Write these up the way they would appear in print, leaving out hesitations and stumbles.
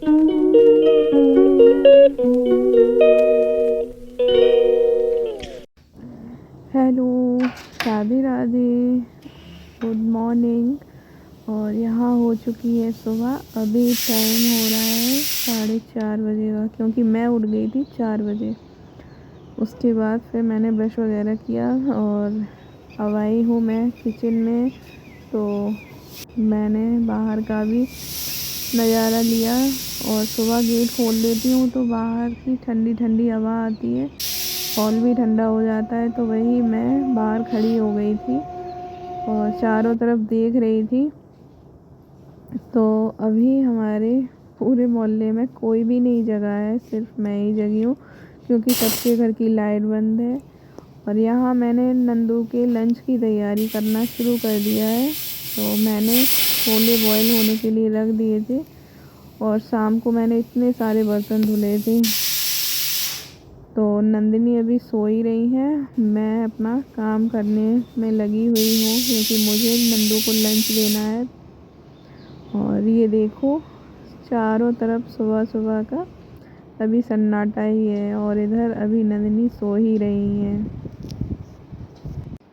Hello, Radhe Radhe, good morning. और यहाँ हो चुकी है सुबह। अभी टाइम हो रहा है 4:30 बजे का, क्योंकि मैं उठ गई थी 4 बजे। उसके बाद फिर मैंने ब्रश वगैरह किया और अब आई हूँ मैं किचन में। तो मैंने बाहर का भी नज़ारा लिया और सुबह गेट खोल देती हूँ तो बाहर की ठंडी ठंडी हवा आती है, हॉल भी ठंडा हो जाता है। तो वही मैं बाहर खड़ी हो गई थी और चारों तरफ देख रही थी। तो अभी हमारे पूरे मोहल्ले में कोई भी नहीं जगा है, सिर्फ मैं ही जगी हूँ, क्योंकि सबके घर की लाइट बंद है। और यहाँ मैंने नंदू के लंच की तैयारी करना शुरू कर दिया है। तो मैंने छोले बॉईल होने के लिए रख दिए थे और शाम को मैंने इतने सारे बर्तन धुले थे। तो नंदिनी अभी सो ही रही हैं, मैं अपना काम करने में लगी हुई हूँ, क्योंकि मुझे नंदू को लंच देना है। और ये देखो, चारों तरफ सुबह सुबह का अभी सन्नाटा ही है और इधर अभी नंदिनी सो ही रही हैं।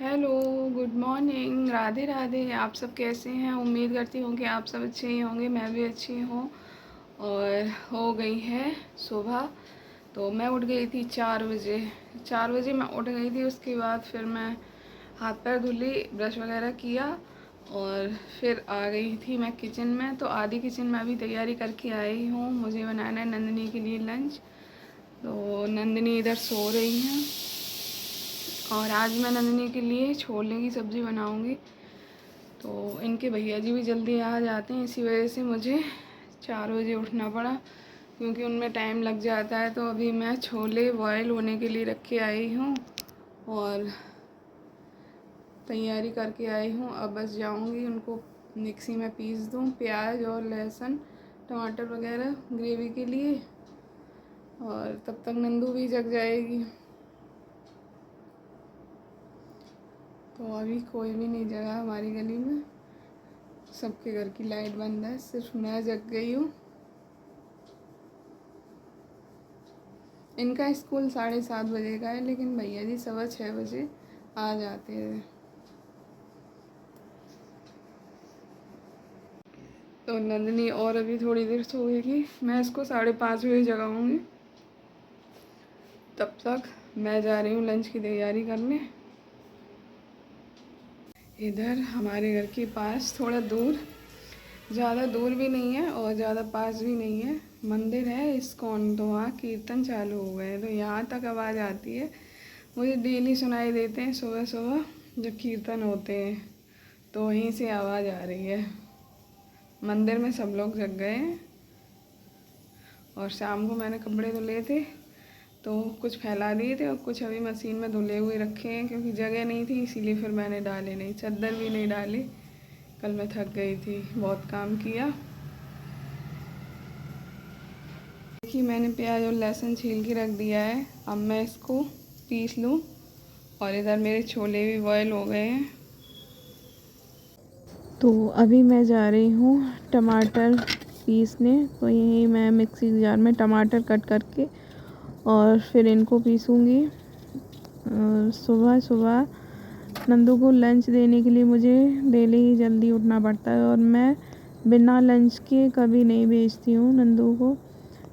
Hello, good morning, Radhe Radhe. आप सब कैसे हैं? उम्मीद करती हूँ कि आप सब अच्छे ही होंगे। मैं भी अच्छी हूँ। और हो गई है सुबह। तो मैं उठ गई थी 4 बजे। 4 बजे मैं उठ गई थी। उसके बाद फिर मैं हाथ पैर धुली, ब्रश वगैरह किया और फिर आ गई थी मैं किचन में। तो आधी किचन में अभी तैयारी करके आई हूँ। मुझे बनाना है नंदिनी के लिए लंच। तो नंदिनी इधर सो रही हैं और आज मैं नंदिनी के लिए छोले की सब्ज़ी बनाऊंगी। तो इनके भैया जी भी जल्दी आ जाते हैं, इसी वजह से मुझे 4 बजे उठना पड़ा, क्योंकि उनमें टाइम लग जाता है। तो अभी मैं छोले बॉयल होने के लिए रख के आई हूँ और तैयारी करके आई हूँ। अब बस जाऊँगी उनको मिक्सी में पीस दूँ, प्याज और लहसुन टमाटर वगैरह ग्रेवी के लिए। और तब तक नंदू भी जग जाएगी। तो अभी कोई भी नहीं जगा हमारी गली में, सबके घर की लाइट बंद है, सिर्फ मैं जग गई हूँ। इनका स्कूल 7:30 बजे का है, लेकिन भैया जी 6:15 बजे आ जाते हैं। तो नंदिनी और अभी थोड़ी देर सोएगी, मैं इसको 5:30 बजे जगाऊंगी। तब तक मैं जा रही हूँ लंच की तैयारी करने। इधर हमारे घर के पास थोड़ा दूर, ज़्यादा दूर भी नहीं है और ज़्यादा पास भी नहीं है, मंदिर है इस्कॉन। तो वहाँ कीर्तन चालू हो गए, तो यहाँ तक आवाज़ आती है। मुझे डेली सुनाई देते हैं सुबह सुबह जब कीर्तन होते हैं, तो वहीं से आवाज़ आ रही है। मंदिर में सब लोग जग गए हैं। और शाम को मैंने कपड़े धुले थे, तो कुछ फैला दिए थे और कुछ अभी मशीन में धुले हुए रखे हैं, क्योंकि जगह नहीं थी, इसीलिए फिर मैंने डाले नहीं। चादर भी नहीं डाली, कल मैं थक गई थी, बहुत काम किया। देखिए, मैंने प्याज और लहसुन छील के रख दिया है। अब मैं इसको पीस लूँ। और इधर मेरे छोले भी बॉयल हो गए हैं। तो अभी मैं जा रही हूँ टमाटर पीसने। तो यही मैं मिक्सी जार में टमाटर कट करके और फिर इनको पीसूँगी। सुबह सुबह नंदू को लंच देने के लिए मुझे डेली ही जल्दी उठना पड़ता है और मैं बिना लंच के कभी नहीं भेजती हूँ नंदू को।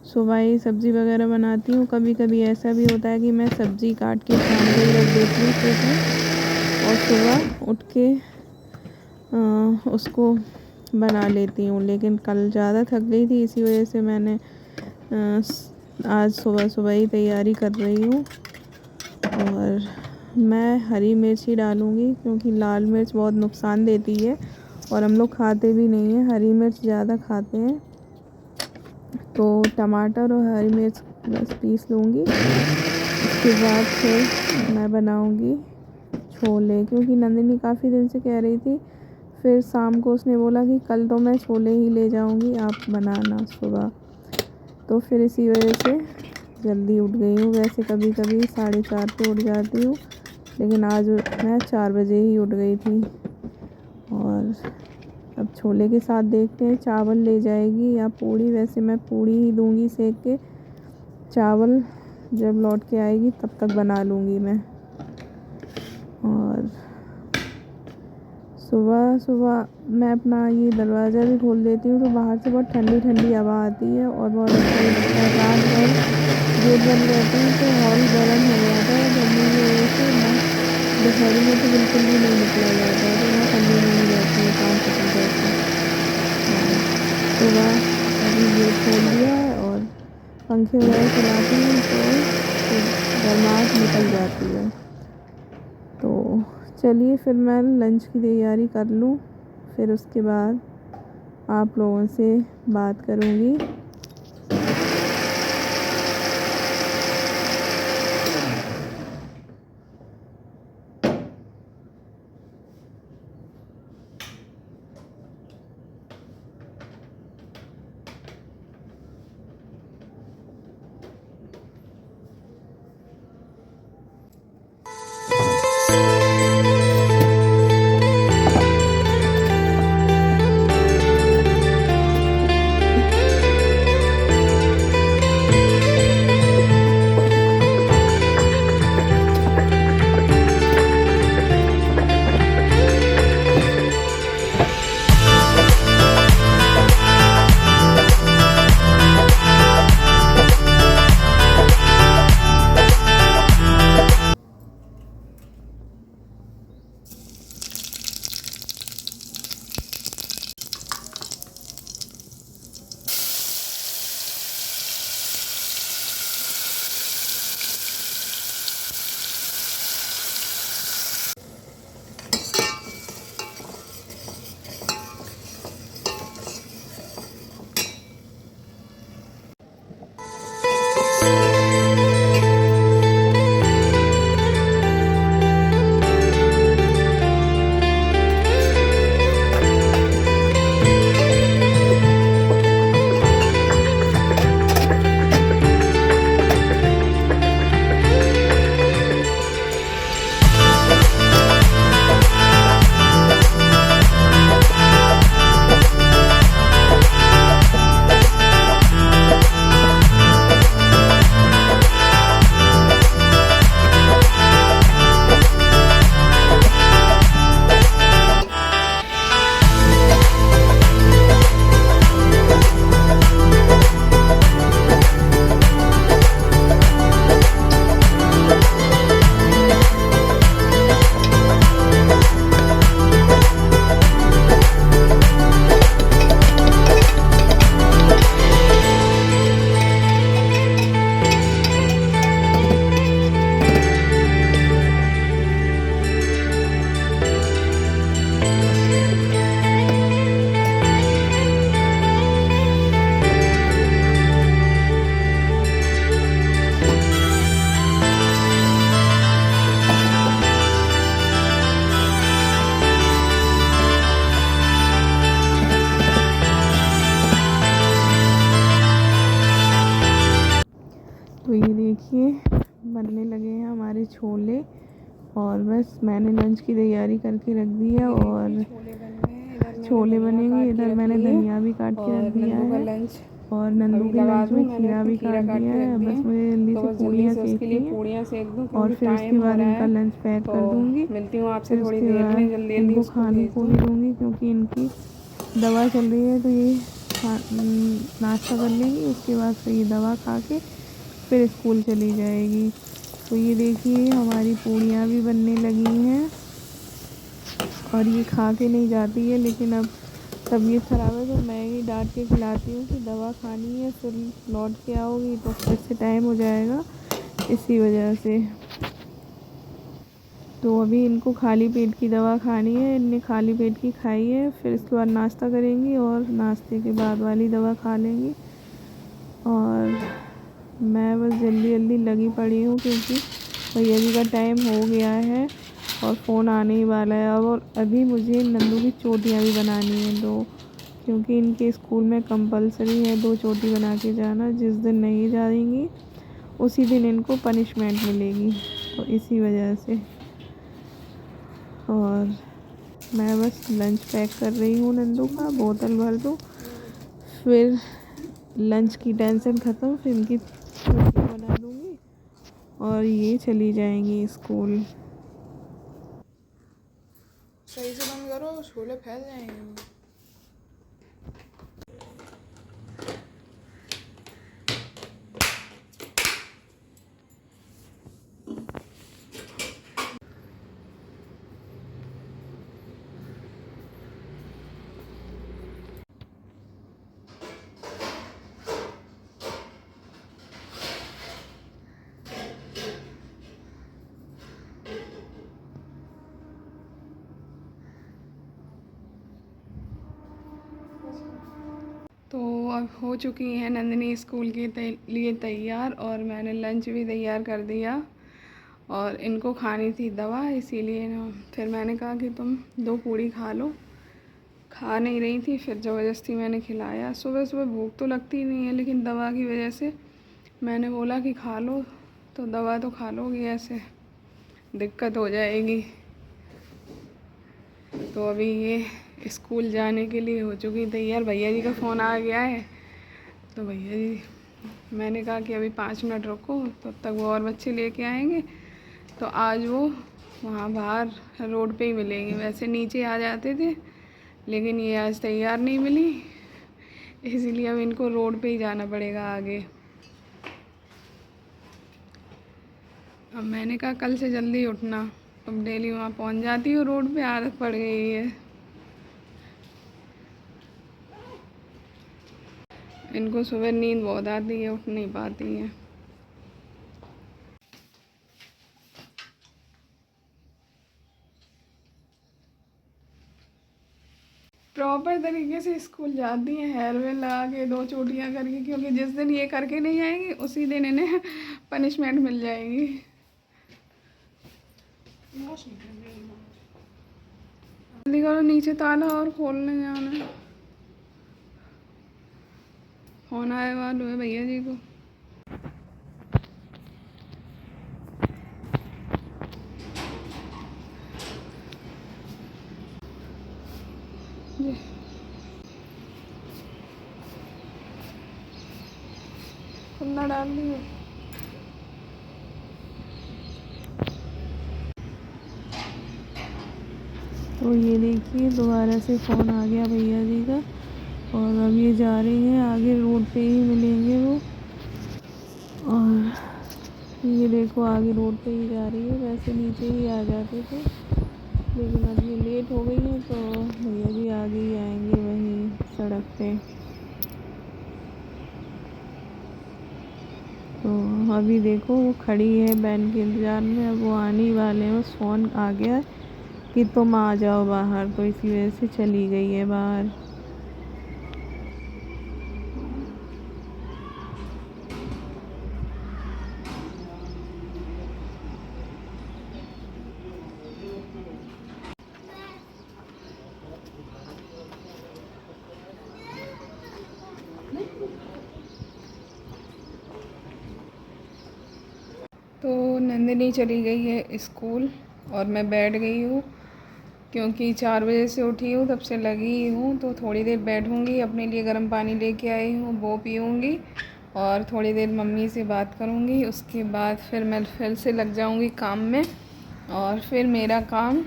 सुबह ही सब्ज़ी वगैरह बनाती हूँ। कभी कभी ऐसा भी होता है कि मैं सब्ज़ी काट के शाम को ही रख देती हूँ फ्रिज में और सुबह उठ के उसको बना लेती हूँ। लेकिन कल ज़्यादा थक गई थी, इसी वजह से मैंने आज सुबह सुबह ही तैयारी कर रही हूँ। और मैं हरी मिर्च ही डालूँगी, क्योंकि लाल मिर्च बहुत नुकसान देती है और हम लोग खाते भी नहीं हैं, हरी मिर्च ज़्यादा खाते हैं। तो टमाटर और हरी मिर्च बस पीस लूँगी। उसके बाद फिर मैं बनाऊँगी छोले, क्योंकि नंदिनी काफ़ी दिन से कह रही थी। फिर शाम को उसने बोला कि कल तो मैं छोले ही ले जाऊँगी, आप बनाना सुबह। तो फिर इसी वजह से जल्दी उठ गई हूँ। वैसे कभी कभी 4:30 पे उठ जाती हूँ, लेकिन आज मैं 4 बजे ही उठ गई थी। और अब छोले के साथ देखते हैं चावल ले जाएगी या पूड़ी। वैसे मैं पूड़ी ही दूंगी सेक के, चावल जब लौट के आएगी तब तक बना लूँगी मैं। और सुबह सुबह मैं अपना ये दरवाज़ा भी खोल देती हूँ तो बाहर से बहुत ठंडी ठंडी हवा आती है और बहुत अच्छा लगता है। रात भर गेट बंद रहती है तो हॉल गर्म हो जाता है गर्मी की वजह से ना। दोपहर में तो बिल्कुल भी नहीं निकला जाता है तो मैं ठंडी नहीं रहती है काम खत्म करके। और सुबह अभी गेट खोल दिया है और पंखे वगैरह चलाती हूँ तो गर्माहट निकल जाती है। तो चलिए फिर मैं लंच की तैयारी कर लूँ, फिर उसके बाद आप लोगों से बात करूँगी। तो ये देखिए बनने लगे हैं हमारे छोले और बस मैंने लंच की तैयारी करके रख दी है। और छोले बनेंगे, इधर मैंने धनिया भी काट के रख दिया है और नंदू के लंच में खीरा भी काट दिया है। बस मुझे जल्दी से पूड़ियाँ सेक दूँ और फिर उसके बाद इनका लंच पैक कर दूँगी। मिलती हूँ आपसे फिर थोड़ी उसके देर बाद में, जल्दी इनको खाने को भी दूँगी क्योंकि इनकी दवा चल रही है तो ये नाश्ता कर लेंगी। उसके बाद फिर ये दवा खा के फिर स्कूल चली जाएगी। तो ये देखिए हमारी पूड़ियाँ भी बनने लगी हैं और ये खा के नहीं जाती है, लेकिन अब तबीयत ख़राब है तो मैं ही डांट के खिलाती हूँ कि दवा खानी है, फिर लौट के आओगी तो फिर से टाइम हो जाएगा, इसी वजह से। तो अभी इनको खाली पेट की दवा खानी है, इनने खाली पेट की खाई है, फिर इसके बाद नाश्ता करेंगी और नाश्ते के बाद वाली दवा खा लेंगी। और मैं बस जल्दी जल्दी लगी पड़ी हूँ क्योंकि भैया जी का टाइम हो गया है और फ़ोन आने ही वाला है अब। और अभी मुझे नंदू की चोटियाँ भी बनानी है 2, क्योंकि इनके स्कूल में कंपलसरी है 2 चोटी बना के जाना। जिस दिन नहीं जाएंगी उसी दिन इनको पनिशमेंट मिलेगी, तो इसी वजह से। और मैं बस लंच पैक कर रही हूँ नंदू का, बोतल भर दूँ, फिर लंच की टेंशन ख़त्म, फिर इनकी रोटी बना दूँगी और ये चली जाएंगी स्कूल। सही से बंद करो, छोले फैल जाएंगे। तो अब हो चुकी है नंदिनी स्कूल के लिए तैयार, और मैंने लंच भी तैयार कर दिया। और इनको खानी थी दवा, इसीलिए ना फिर मैंने कहा कि तुम 2 पूड़ी खा लो। खा नहीं रही थी, फिर ज़बरदस्ती मैंने खिलाया। सुबह सुबह भूख तो लगती नहीं है, लेकिन दवा की वजह से मैंने बोला कि खा लो, तो दवा तो खा लोगी, ऐसे दिक्कत हो जाएगी। तो अभी ये स्कूल जाने के लिए हो चुकी तैयार। भैया जी का फ़ोन आ गया है, तो भैया जी मैंने कहा कि अभी 5 मिनट रुको, तब तक वो और बच्चे लेके आएंगे। तो आज वो वहाँ बाहर रोड पे ही मिलेंगे। वैसे नीचे आ जाते थे, लेकिन ये आज तैयार नहीं मिली, इसीलिए अब इनको रोड पे ही जाना पड़ेगा आगे। अब मैंने कहा कल से जल्दी उठना, अब डेली वहाँ पहुँच जाती हूँ, रोड पे आदत पड़ गई है। इनको सुबह नींद बहुत आती है, उठ नहीं पाती हैं। प्रॉपर तरीके से स्कूल जाती हैं, हेयर वेल लगा के, 2 चोटियाँ करके, क्योंकि जिस दिन ये करके नहीं आएंगी उसी दिन इन्हें पनिशमेंट मिल जाएगी। जल्दी करो, नीचे ताला और खोलने जाना है। फोन आए वाले है भैया जी को। जी खुला डाल दिए। तो ये देखिए दोबारा से फ़ोन आ गया भैया जी का, और अब ये जा रही हैं आगे, रोड पे ही मिलेंगे वो। और ये देखो आगे रोड पे ही जा रही है, वैसे नीचे ही आ जाते थे, लेकिन अब ये लेट हो गई है, तो भैया जी आगे ही आएंगे वहीं सड़क पे। तो अभी देखो वो खड़ी है बैन के इंतज़ार में, अब वो आने ही वाले हैं। बस फ़ोन आ गया कि तुम आ जाओ बाहर, तो इसी वजह से चली गई है बाहर। तो नंदिनी चली गई है स्कूल, और मैं बैठ गई हूँ, क्योंकि 4 बजे से उठी हूँ, तब से लगी हूँ। तो थोड़ी देर बैठूँगी, अपने लिए गर्म पानी लेके आई हूँ, वो पीऊँगी, और थोड़ी देर मम्मी से बात करूँगी। उसके बाद फिर मैं फिर से लग जाऊँगी काम में, और फिर मेरा काम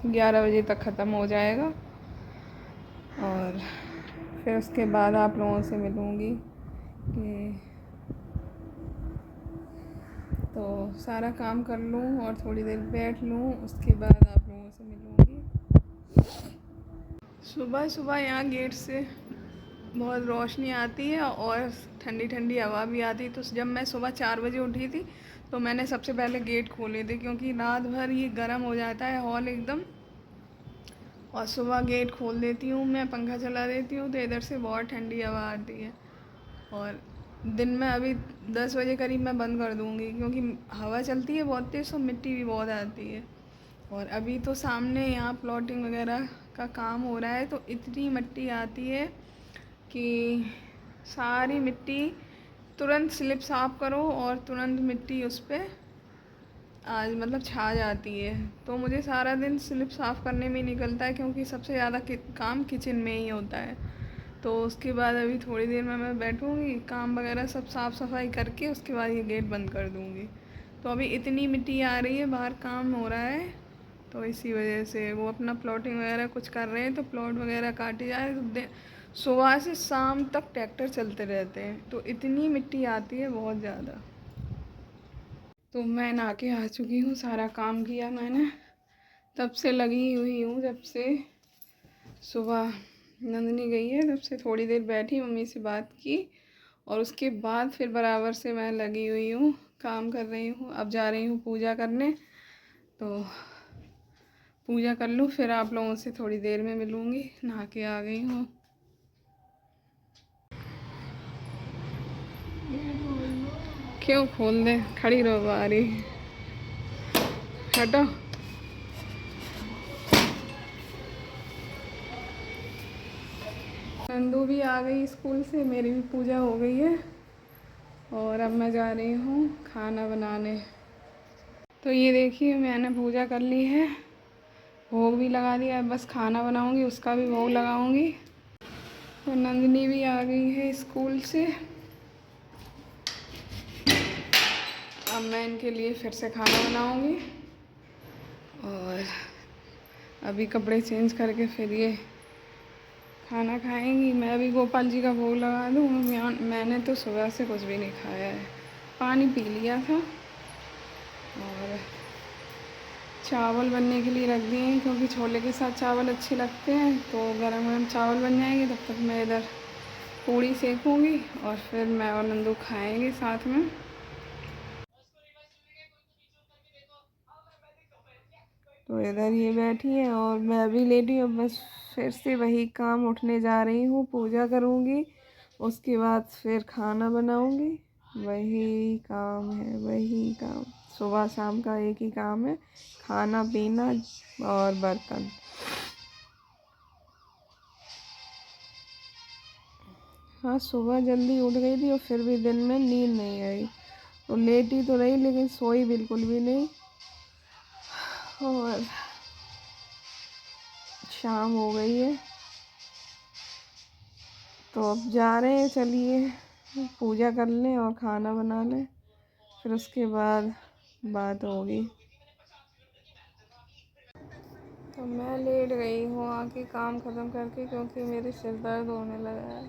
11 बजे तक ख़त्म हो जाएगा। और फिर उसके बाद आप लोगों से मिलूँगी कि तो सारा काम कर लूँ और थोड़ी देर बैठ लूँ, उसके बाद आप लोगों से मिलूँगी। सुबह सुबह यहाँ गेट से बहुत रोशनी आती है और ठंडी ठंडी हवा भी आती है। तो जब मैं सुबह 4 बजे उठी थी, तो मैंने सबसे पहले गेट खोले थे, क्योंकि रात भर ये गर्म हो जाता है हॉल एकदम। और सुबह गेट खोल देती हूँ मैं, पंखा चला देती हूँ, तो इधर से बहुत ठंडी हवा आती है। और दिन में अभी 10 बजे करीब मैं बंद कर दूँगी, क्योंकि हवा चलती है बहुत तेज़, तो मिट्टी भी बहुत आती है। और अभी तो सामने यहाँ प्लॉटिंग वगैरह का काम हो रहा है, तो इतनी मिट्टी आती है कि सारी मिट्टी तुरंत स्लिप साफ़ करो और तुरंत मिट्टी उस पर आज मतलब छा जाती है, तो मुझे सारा दिन स्लिप साफ़ करने में ही निकलता है, क्योंकि सबसे ज़्यादा काम किचन में ही होता है। तो उसके बाद अभी थोड़ी देर में मैं बैठूँगी, काम वगैरह सब साफ़ सफाई करके उसके बाद ये गेट बंद कर दूँगी। तो अभी इतनी मिट्टी आ रही है, बाहर काम हो रहा है, तो इसी वजह से वो अपना प्लॉटिंग वगैरह कुछ कर रहे हैं, तो प्लॉट वगैरह काटे जा रहे, तो सुबह से शाम तक ट्रैक्टर चलते रहते हैं, तो इतनी मिट्टी आती है बहुत ज़्यादा। तो मैं नहा के आ चुकी हूँ, सारा काम किया मैंने, तब से लगी हुई हूँ, जब से सुबह नंदनी गई है तब से थोड़ी देर बैठी, मम्मी से बात की, और उसके बाद फिर बराबर से मैं लगी हुई हूँ, काम कर रही हूँ। अब जा रही हूँ पूजा करने, तो पूजा कर लूँ, फिर आप लोगों से थोड़ी देर में मिलूँगी। नहा के आ गई हूँ। क्यों खोल दे, खड़ी रहो बारी, हटो। नंदू भी आ गई स्कूल से, मेरी भी पूजा हो गई है, और अब मैं जा रही हूँ खाना बनाने। तो ये देखिए मैंने पूजा कर ली है, भोग भी लगा दिया है, बस खाना बनाऊँगी, उसका भी भोग लगाऊँगी। तो नंदिनी भी आ गई है स्कूल से, अब मैं इनके लिए फिर से खाना बनाऊँगी, और अभी कपड़े चेंज करके फिर ये खाना खाएंगी। मैं भी गोपाल जी का भोग लगा दूँ। मैंने तो सुबह से कुछ भी नहीं खाया है, पानी पी लिया था, और चावल बनने के लिए रख दिए हैं, क्योंकि छोले के साथ चावल अच्छे लगते हैं। तो गरम गरम चावल बन जाएंगे, तब तक मैं इधर पूड़ी सेकूँगी, और फिर मैं और नंदू खाएंगे साथ में। तो इधर ये बैठी है और मैं भी लेटी हूँ, बस फिर से वही काम, उठने जा रही हूँ, पूजा करूँगी, उसके बाद फिर खाना बनाऊँगी। वही काम है, वही काम, सुबह शाम का एक ही काम है, खाना पीना और बर्तन। हाँ, सुबह जल्दी उठ गई थी और फिर भी दिन में नींद नहीं आई, तो लेटी तो रही लेकिन सोई बिल्कुल भी नहीं। और शाम हो गई है, तो अब जा रहे हैं, चलिए पूजा कर लें और खाना बना लें, फिर उसके बाद बात होगी। तो मैं लेट गई हूँ आके काम ख़त्म करके, क्योंकि मेरे सिर दर्द होने लगा है,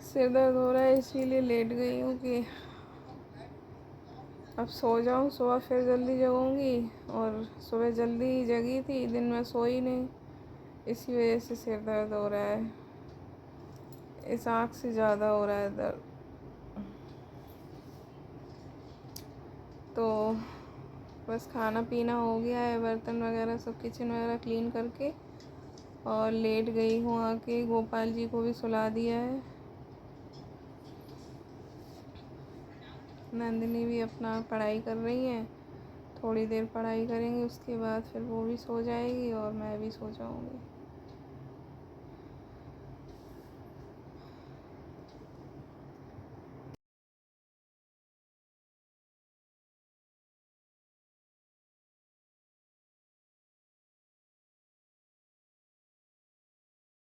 सिर दर्द हो रहा है, इसीलिए लेट गई हूँ कि अब सो जाऊँ, सुबह फिर जल्दी जगूँगी, और सुबह जल्दी जगी थी, दिन में सोई नहीं, इसी वजह से सिर दर्द हो रहा है, इस आँख से ज़्यादा हो रहा है दर्द। तो बस खाना पीना हो गया है, बर्तन वगैरह सब किचन वगैरह क्लीन करके, और लेट गई हूँ आके, गोपाल जी को भी सुला दिया है। नंदिनी भी अपना पढ़ाई कर रही है, थोड़ी देर पढ़ाई करेंगे, उसके बाद फिर वो भी सो जाएगी और मैं भी सो जाऊँगी।